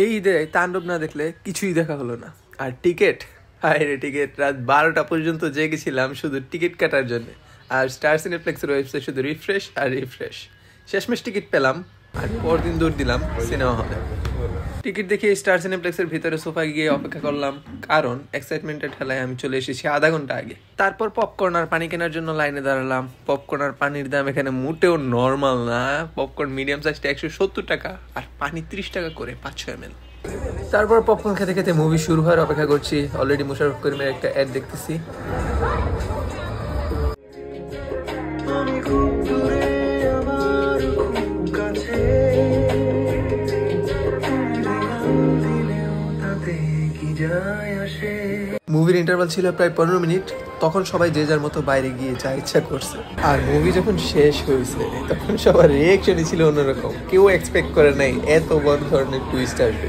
এই ঈদে তাণ্ডব না দেখলে কিছুই দেখা হলো না। আর টিকিট, হায় রে টিকিট, রাত 12টা পর্যন্ত জেগেছিলাম শুধু টিকিট কাটার জন্য। আর স্টার সিনেপ্লেক্সের ওয়েবসাইট শুধু রিফ্রেশ আর রিফ্রেশ। শেষমেশ টিকিট পেলাম আর পরদিন দৌড় দিলাম সিনেমা হলে। টিকিট দেখে স্টার সিনেপ্লেক্সের ভিতরে সোফায় গিয়ে অপেক্ষা করলাম, কারণ এক্সাইটমেন্টের ঠেলায় আমি চলে এসেছি আধা ঘন্টা আগে। তারপর পপকর্ন আর পানি কেনার জন্য লাইনে দাঁড়ালাম। পপকর্ন আর পানির দাম এখানে মোটেও নর্মাল না। পপকর্ন মিডিয়াম সাইজটা 170 টাকা আর পানি 30 টাকা করে 500 ml। তারপর পপকর্ন খেতে খেতে মুভি শুরু হওয়ার অপেক্ষা করছি। অলরেডি মুশাররফ করিমের একটা অ্যাড দেখতেছি। মুভির ইন্টারভাল ছিল প্রায় 15 মিনিট। তখন সবাই যে যার মতো বাইরে গিয়ে যা ইচ্ছা করছে। আর মুভি যখন শেষ হয়েছে তখন সবার রিয়েকশনই ছিল অন্যরকম। কেউ এক্সপেক্ট করে নাই এত বড় ধরনের টুইস্ট আসবে।